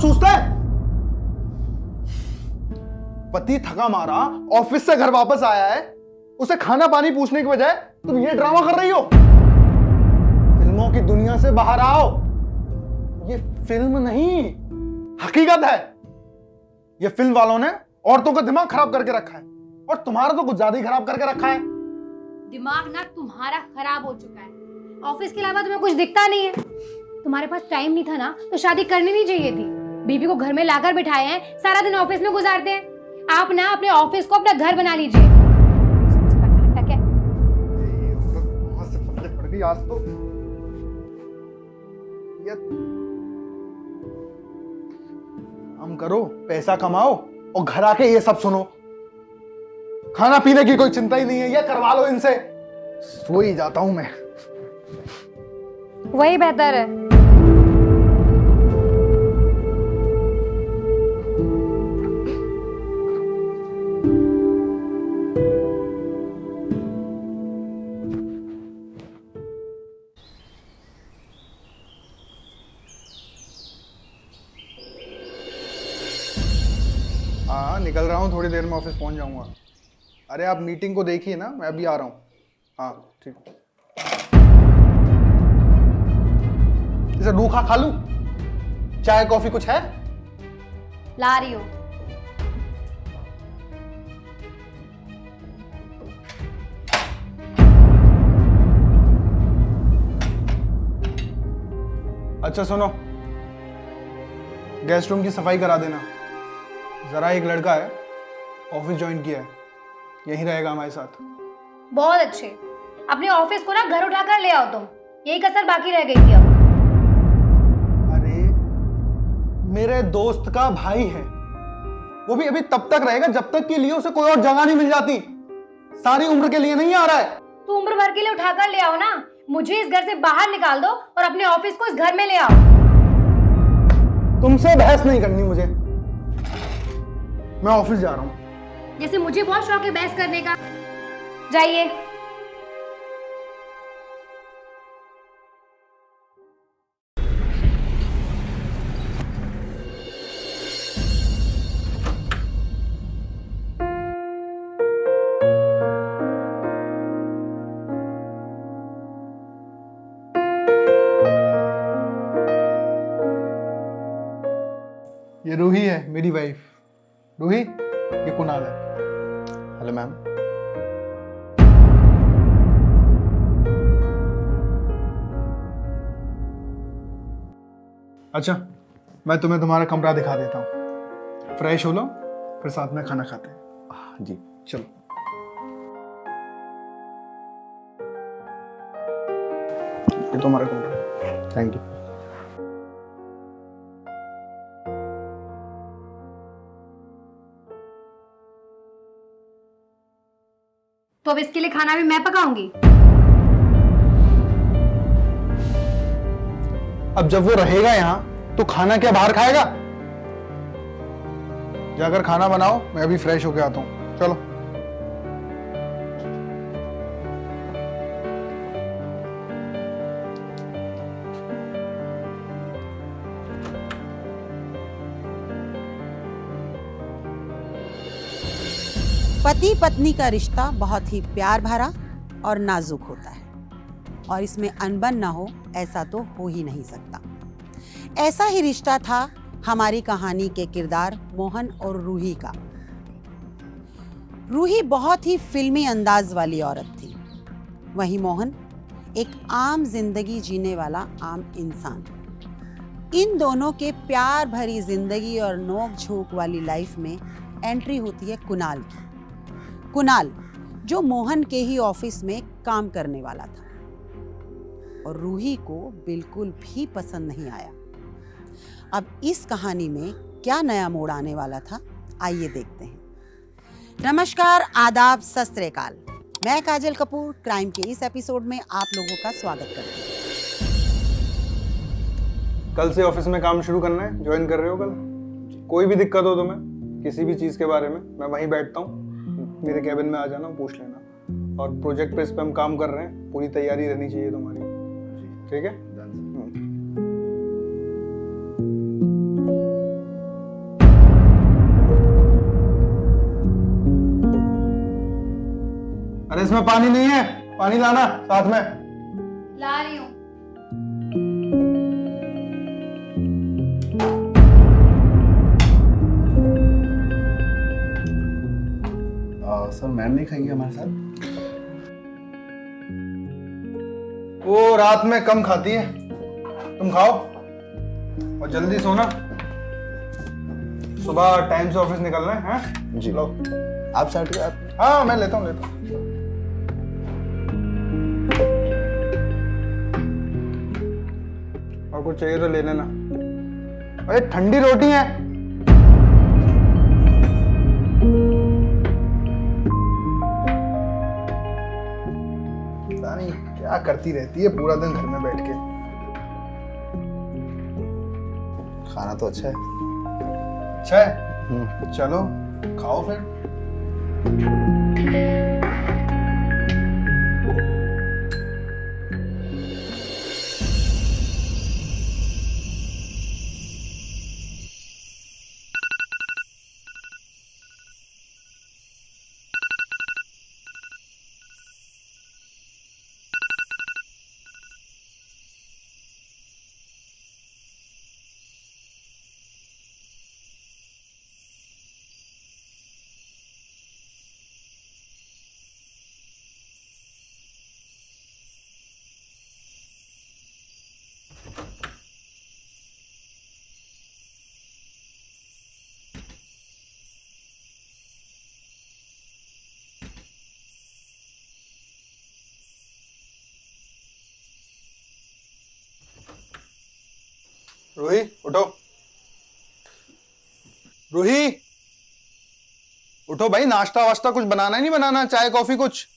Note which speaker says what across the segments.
Speaker 1: सोचता है? पति थका मारा ऑफिस से घर वापस आया है, उसे खाना पानी पूछने की बजाय तुम ये ड्रामा कर रही हो। फिल्मों की दुनिया से बाहर आओ। ये फिल्म नहीं, हकीकत है। ये फिल्म वालों ने औरतों का दिमाग खराब करके रखा है, और तुम्हारा तो कुछ ज्यादा ही खराब करके रखा है।
Speaker 2: दिमाग ना तुम्हारा खराब हो चुका है। ऑफिस के अलावा तुम्हें कुछ दिखता नहीं है। तुम्हारे पास टाइम नहीं था ना तो शादी करनी नहीं चाहिए थी। बीवी को घर में लाकर बिठाए हैं, सारा दिन ऑफिस में गुजारते हैं। आप ना अपने ऑफिस को अपना घर बना लीजिए। नाटक है।
Speaker 1: वहां से पल्ले पड़ गई आज तो। काम करो, पैसा कमाओ, और घर आके ये सब सुनो। खाना पीने की कोई चिंता ही नहीं है, ये करवा लो इनसे। सो ही जाता हूं मैं।
Speaker 2: वही बेहतर है।
Speaker 1: हाँ, निकल रहा हूँ, थोड़ी देर में ऑफिस पहुंच जाऊंगा। अरे आप मीटिंग को देखिए ना, मैं अभी आ रहा हूँ। हाँ ठीक। इसे रूखा खा लूं? चाय कॉफी कुछ है?
Speaker 2: ला रही हो।
Speaker 1: अच्छा सुनो, गेस्ट रूम की सफाई करा देना जरा। एक लड़का है, ऑफिस ज्वाइन किया है, यहीं रहेगा हमारे साथ।
Speaker 2: बहुत अच्छे। अपने ऑफिस को ना घर उठाकर ले आओ तुम। यही कसर बाकी रह गई थी अब।
Speaker 1: अरे मेरे दोस्त का भाई है, वो भी अभी तब तक रहेगा जब तक के लिए उसे कोई और जगह नहीं मिल जाती। सारी उम्र के लिए नहीं आ रहा है।
Speaker 2: तो उम्र भर के लिए उठाकर ले आओ ना। मुझे इस घर से बाहर निकाल दो और अपने ऑफिस को इस घर में ले आओ।
Speaker 1: तुमसे बहस नहीं करनी मुझे, मैं ऑफिस जा रहा हूं।
Speaker 2: जैसे मुझे बहुत शौक है बहस करने का। जाइए।
Speaker 1: ये रूही है, मेरी वाइफ। रूही, ये कुणाल है। Hello ma'am. अच्छा, मैं तुम्हें तुम्हारा कमरा दिखा देता हूँ। फ्रेश हो लो, फिर साथ में खाना खाते हैं।
Speaker 3: जी
Speaker 1: चलो। ये तुम्हारा कमरा।
Speaker 3: Thank you.
Speaker 2: तो अब इसके लिए खाना भी मैं पकाऊंगी।
Speaker 1: अब जब वो रहेगा यहाँ तो खाना क्या बाहर खाएगा? जाकर खाना बनाओ, मैं अभी फ्रेश होके आता हूँ। चलो।
Speaker 4: पति पत्नी का रिश्ता बहुत ही प्यार भरा और नाजुक होता है, और इसमें अनबन ना हो ऐसा तो हो ही नहीं सकता। ऐसा ही रिश्ता था हमारी कहानी के किरदार मोहन और रूही का। रूही बहुत ही फिल्मी अंदाज वाली औरत थी, वहीं मोहन एक आम जिंदगी जीने वाला आम इंसान। इन दोनों के प्यार भरी जिंदगी और नोक झोंक वाली लाइफ में एंट्री होती है कुणाल की। कुणाल जो मोहन के ही ऑफिस में काम करने वाला था और रूही को बिल्कुल भी पसंद नहीं आया। अब इस कहानी में क्या नया मोड़ आने वाला था, आइए देखते हैं। नमस्कार, आदाब, सत श्री अकाल। मैं काजल कपूर क्राइम के इस एपिसोड में आप लोगों का स्वागत करती हूँ।
Speaker 1: कल से ऑफिस में काम शुरू करना है, ज्वाइन कर रहे हो कल? कोई भी दिक्कत हो तुम्हें किसी भी चीज़ के बारे में, मैं वहीं बैठता हूँ, मेरे कैबिन में आ जाना, पूछ लेना। और प्रोजेक्ट पे इस पे हम काम कर रहे हैं, पूरी तैयारी रहनी चाहिए तुम्हारी, ठीक है? में पानी नहीं है, पानी लाना साथ में।
Speaker 2: ला रही हूँ।
Speaker 3: सर मैम नहीं खाएंगे हमारे साथ?
Speaker 1: वो रात में कम खाती है, तुम खाओ और जल्दी सोना, सुबह टाइम से ऑफिस निकलना है। हाँ?
Speaker 3: जी।
Speaker 1: लो।
Speaker 3: आप स्टार्ट करें। आप
Speaker 1: हाँ मैं लेता हूँ। और कुछ चाहिए तो ले लेना। अरे ठंडी रोटी है। पता नहीं क्या करती रहती है पूरा दिन घर में बैठ के।
Speaker 3: खाना तो अच्छा है।
Speaker 1: अच्छा है, चलो खाओ फिर। रूही उठो, रूही उठो भाई, नाश्ता वास्ता कुछ बनाना है नहीं बनाना, चाय कॉफी कुछ,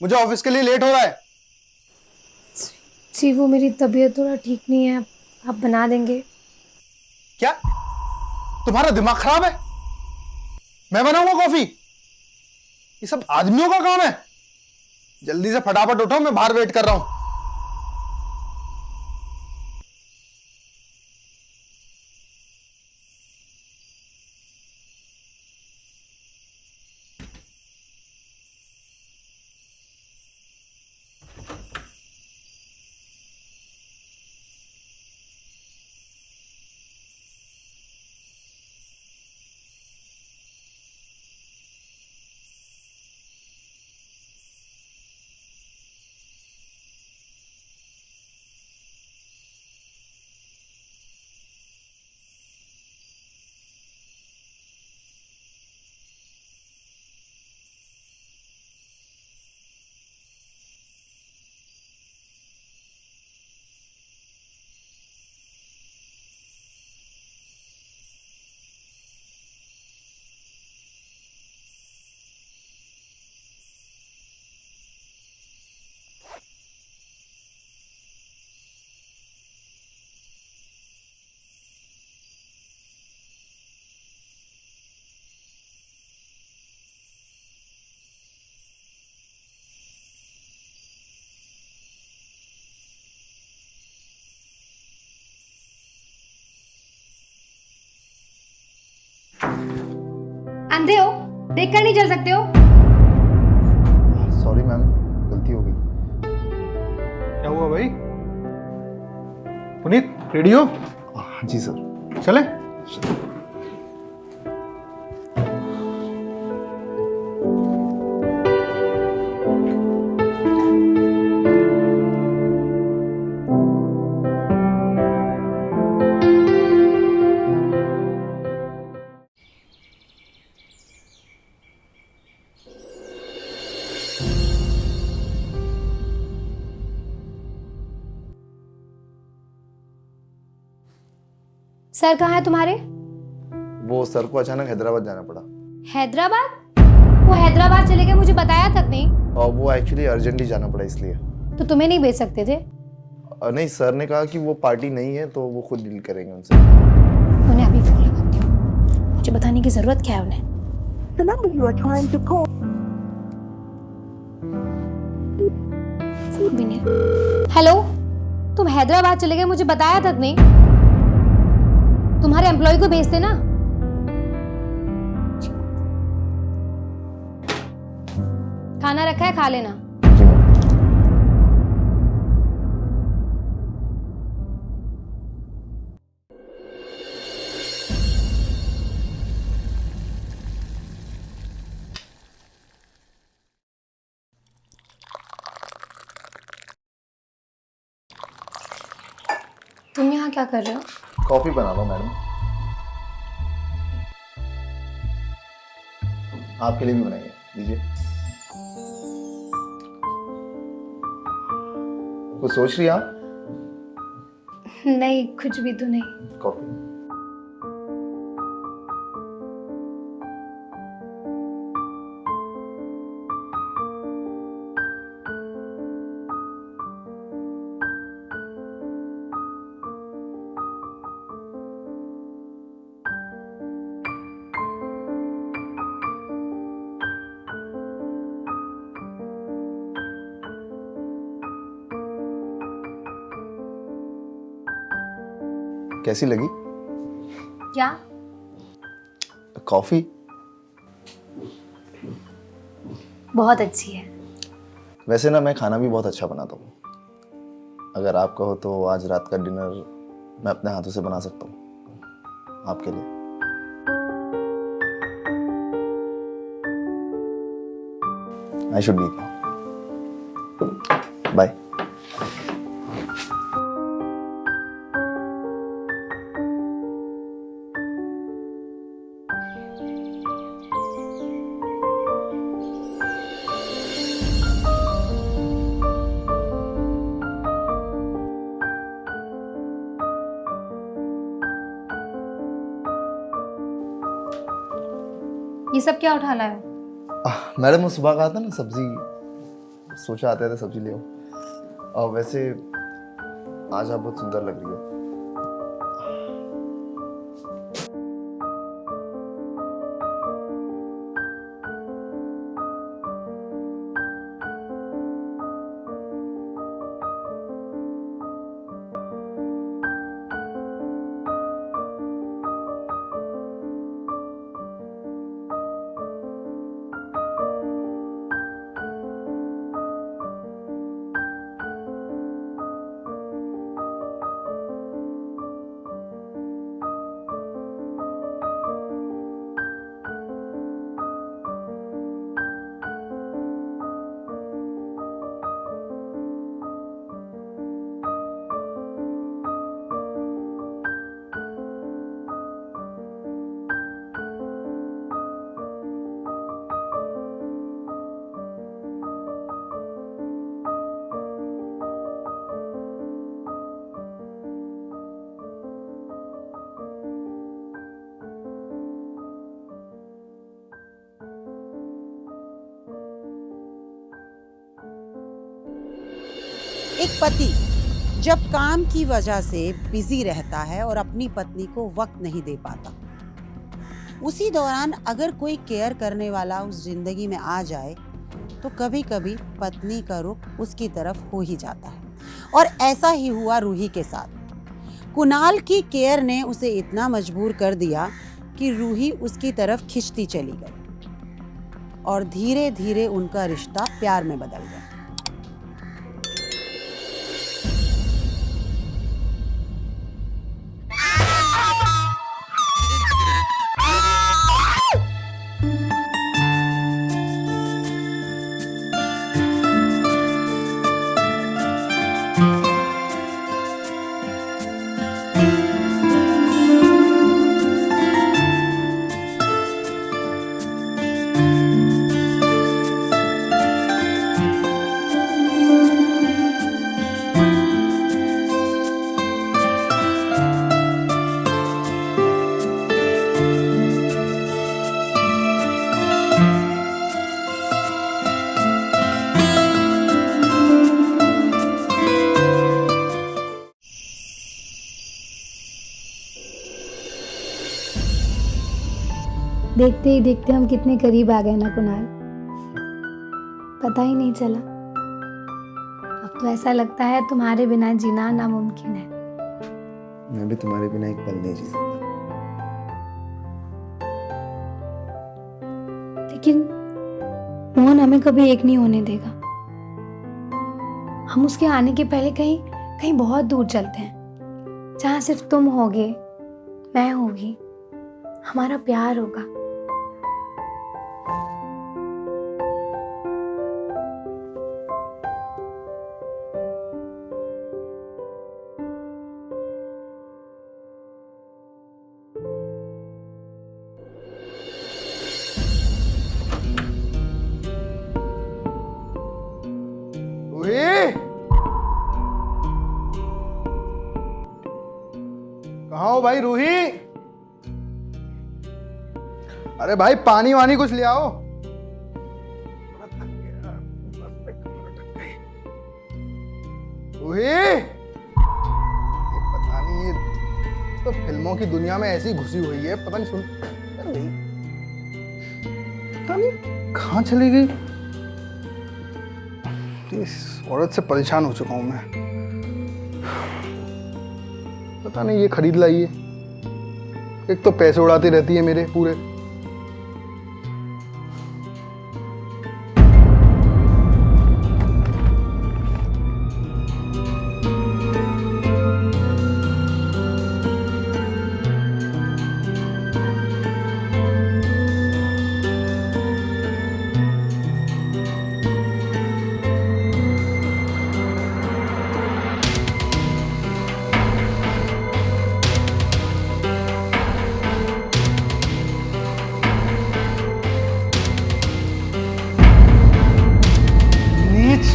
Speaker 1: मुझे ऑफिस के लिए लेट हो रहा है।
Speaker 2: जी वो मेरी तबीयत थोड़ा ठीक नहीं है, आप बना देंगे?
Speaker 1: क्या तुम्हारा दिमाग खराब है? मैं बनाऊंगा कॉफी? ये सब आदमियों का काम है। जल्दी से फटाफट उठो, मैं बाहर वेट कर रहा हूं।
Speaker 2: अंधे हो, देखकर नहीं चल सकते हो?
Speaker 3: सॉरी मैम, गलती हो गई।
Speaker 1: क्या हुआ भाई? पुनीत रेडी हो?
Speaker 3: हाँ जी सर।
Speaker 1: चले?
Speaker 2: सर कहाँ है तुम्हारे?
Speaker 3: वो सर को अचानक हैदराबाद जाना पड़ा।
Speaker 2: हैदराबाद? वो हैदराबाद चले गए, मुझे बताया तक नहीं।
Speaker 3: और वो एक्चुअली अर्जेंटली जाना पड़ा इसलिए।
Speaker 2: तो तुम्हें नहीं भेज सकते थे?
Speaker 3: नहीं, सर ने कहा कि वो पार्टी नहीं है तो वो खुद डील करेंगे उनसे।
Speaker 2: उन्हें अभी फोन लगाती हूँ, मुझे बताने की जरूरत क्या है उन्हें।
Speaker 5: The number you are trying to call.
Speaker 2: Phone भी नहीं। हेलो, तुम हैदराबाद चले गए, मुझे बताया तक नहीं। तुम्हारे एम्प्लॉय को भेजते ना। खाना रखा है, खा लेना।
Speaker 3: जी मैम।
Speaker 2: तुम यहाँ क्या कर रहे हो?
Speaker 3: कॉफी बना लो मैडम, आपके लिए भी बनाइए, लीजिए। कुछ सोच रही आप?
Speaker 2: नहीं, कुछ भी तो नहीं।
Speaker 3: कॉफी। कैसी लगी
Speaker 2: क्या?
Speaker 3: कॉफी?
Speaker 2: बहुत अच्छी है।
Speaker 3: वैसे ना मैं खाना भी बहुत अच्छा बनाता हूँ। अगर आप कहो तो आज रात का डिनर मैं अपने हाथों से बना सकता हूँ आपके लिए। I should leave now. Bye.
Speaker 2: ये सब क्या उठा लाए हो?
Speaker 3: मैडम वो सुबह कहा था ना सब्जी, सोचा आते थे सब्जी ले आओ। और वैसे आज आप बहुत सुंदर लग रही हो।
Speaker 4: एक पति जब काम की वजह से बिजी रहता है और अपनी पत्नी को वक्त नहीं दे पाता, उसी दौरान अगर कोई केयर करने वाला उस जिंदगी में आ जाए तो कभी कभी पत्नी का रुख उसकी तरफ हो ही जाता है। और ऐसा ही हुआ रूही के साथ। कुणाल की केयर ने उसे इतना मजबूर कर दिया कि रूही उसकी तरफ खिंचती चली गई और धीरे धीरे उनका रिश्ता प्यार में बदल गया।
Speaker 2: देखते ही देखते हम कितने करीब आ गए ना कुणाल, पता ही नहीं चला। अब तो ऐसा लगता है तुम्हारे बिना जीना नामुमकिन है।
Speaker 3: मैं भी तुम्हारे बिना एक पल नहीं जी सकता।
Speaker 2: लेकिन मोहन हमें कभी एक नहीं होने देगा। हम उसके आने के पहले कहीं कहीं बहुत दूर चलते हैं, जहां सिर्फ तुम होगे, मैं होगी, हमारा प्यार होगा।
Speaker 1: रूही, कहाँ हो भाई रूही? अरे भाई पानी वानी कुछ ले आओ। रूही, ये पता नहीं, ये तो फिल्मों की दुनिया में ऐसी घुसी हुई है, पता नहीं सुन नहीं, पता नहीं कहाँ चली गई। इस औरत से परेशान हो चुका हूं मैं, पता नहीं ये खरीद लाई है। एक तो पैसे उड़ाती रहती है मेरे पूरे।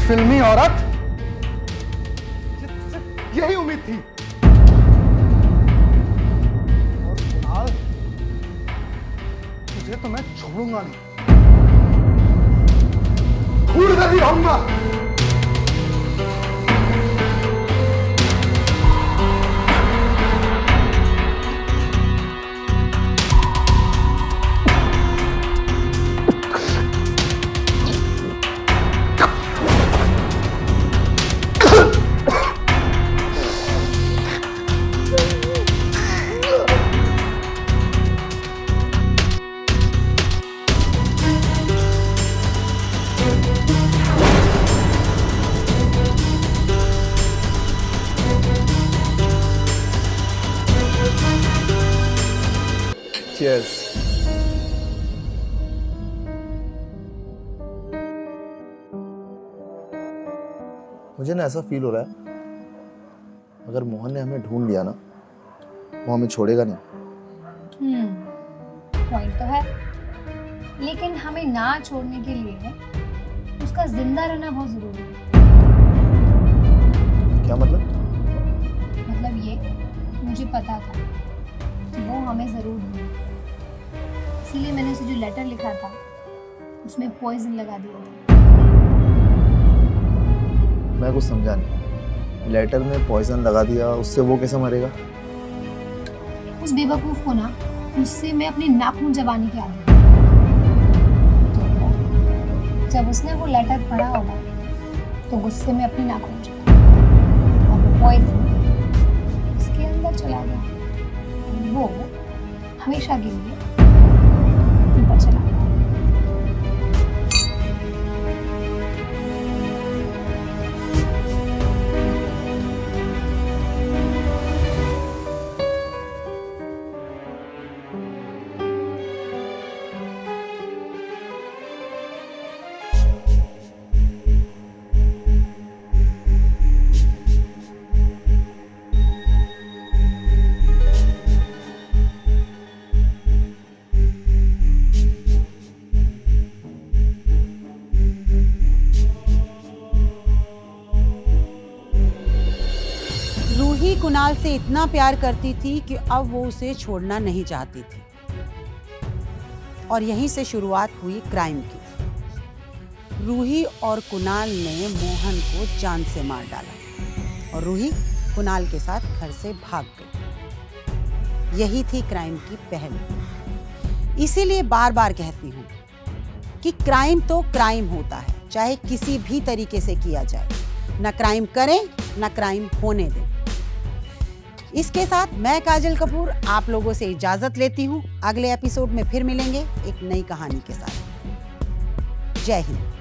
Speaker 1: फिल्मी औरत, यही उम्मीद थी। और कुणाल, तुझे तो मैं छोड़ूंगा नहीं, खून कर ही रहूंगा।
Speaker 3: Cheers. मुझे ना ऐसा फील हो रहा है, अगर मोहन ने हमें ढूंढ लिया ना, वो हमें छोड़ेगा नहीं।
Speaker 2: पॉइंट तो है, लेकिन हमें ना छोड़ने के लिए उसका जिंदा रहना बहुत जरूरी है।
Speaker 3: क्या मतलब?
Speaker 2: मतलब ये, मुझे पता था कि वो हमें जरूर ढूंढेगा, इसीलिए मैंने उसे जो लेटर लिखा था उसमें पॉइजन लगा दिया था।
Speaker 3: मैं कुछ समझा नहीं। लेटर में पॉइजन लगा दिया, उससे वो कैसे मरेगा?
Speaker 2: उस बेवकूफ को ना मुझसे मैं अपनी नाखून चबाने की आदत। तो जब उसने वो लेटर पढ़ा होगा तो गुस्से में अपनी नाखून चबा और वो पॉइजन उसके अंदर चला गया। वो हमेशा के लिए ऊपर चला गया।
Speaker 4: रूही कुणाल से इतना प्यार करती थी कि अब वो उसे छोड़ना नहीं चाहती थी, और यहीं से शुरुआत हुई क्राइम की। रूही और कुणाल ने मोहन को जान से मार डाला और रूही कुणाल के साथ घर से भाग गई। यही थी क्राइम की पहल। इसीलिए बार बार कहती हूँ कि क्राइम तो क्राइम होता है, चाहे किसी भी तरीके से किया जाए। न क्राइम करें, न क्राइम होने दें। इसके साथ मैं काजल कपूर आप लोगों से इजाजत लेती हूँ। अगले एपिसोड में फिर मिलेंगे एक नई कहानी के साथ। जय हिंद।